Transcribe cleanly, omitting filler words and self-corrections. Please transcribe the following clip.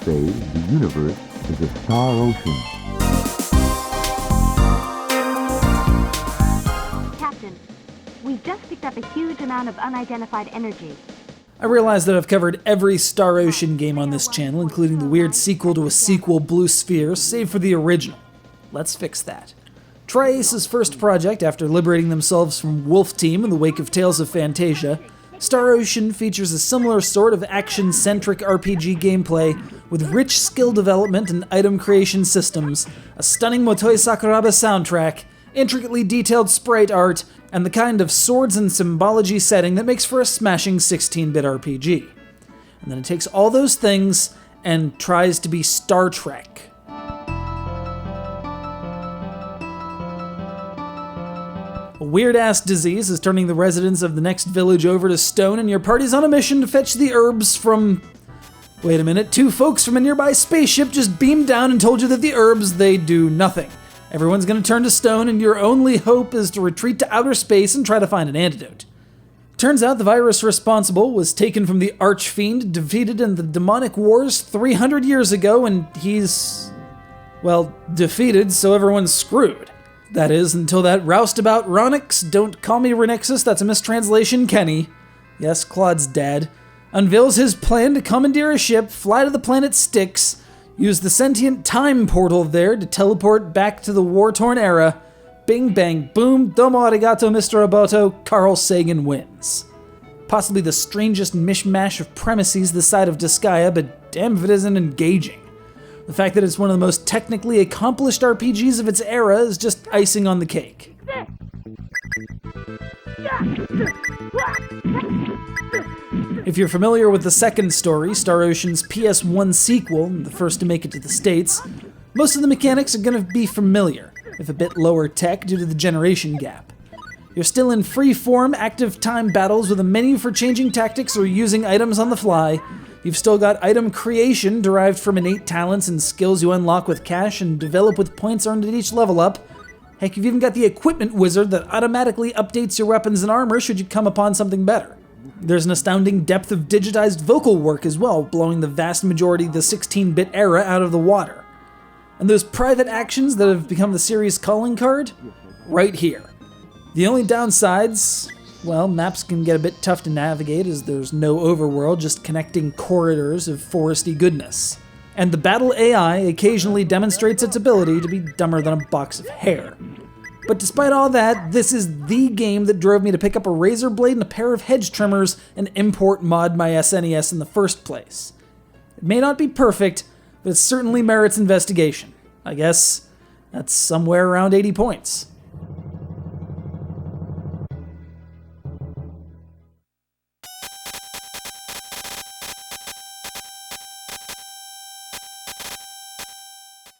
say the universe is a star ocean. Captain, we've just picked up a huge amount of unidentified energy. I realize that I've covered every Star Ocean game on this channel, including the weird sequel to a sequel, Blue Sphere, save for the original. Let's fix that. Tri-Ace's first project, after liberating themselves from Wolf Team in the wake of Tales of Phantasia, Star Ocean features a similar sort of action-centric RPG gameplay with rich skill development and item creation systems, a stunning Motoi Sakuraba soundtrack, intricately detailed sprite art, and the kind of swords and symbology setting that makes for a smashing 16-bit RPG. And then it takes all those things and tries to be Star Trek. A weird-ass disease is turning the residents of the next village over to stone, and your party's on a mission to fetch the herbs from... Wait a minute, 2 folks from a nearby spaceship just beamed down and told you that the herbs, they do nothing. Everyone's gonna turn to stone, and your only hope is to retreat to outer space and try to find an antidote. Turns out the virus responsible was taken from the Archfiend, defeated in the demonic wars 300 years ago, and he's... well, defeated, so everyone's screwed. That is, until that roustabout Ronix, don't call me Renixus, that's a mistranslation, Kenny. Yes, Claude's dad. Unveils his plan to commandeer a ship, fly to the planet Styx, use the sentient time portal there to teleport back to the war-torn era. Bing bang boom, domo arigato Mr. Roboto, Carl Sagan wins. Possibly the strangest mishmash of premises this side of Disgaea, but damn if it isn't engaging. The fact that it's one of the most technically accomplished RPGs of its era is just icing on the cake. If you're familiar with the second story, Star Ocean's PS1 sequel, the first to make it to the States, most of the mechanics are going to be familiar, if a bit lower tech due to the generation gap. You're still in free-form, active time battles with a menu for changing tactics or using items on the fly. You've still got item creation derived from innate talents and skills you unlock with cash and develop with points earned at each level up. Heck, you've even got the equipment wizard that automatically updates your weapons and armor should you come upon something better. There's an astounding depth of digitized vocal work as well, blowing the vast majority of the 16-bit era out of the water. And those private actions that have become the series' calling card? Right here. The only downsides, well, maps can get a bit tough to navigate as there's no overworld, just connecting corridors of foresty goodness. And the battle AI occasionally demonstrates its ability to be dumber than a box of hair. But despite all that, this is the game that drove me to pick up a razor blade and a pair of hedge trimmers and import mod my SNES in the first place. It may not be perfect, but it certainly merits investigation. I guess that's somewhere around 80 points.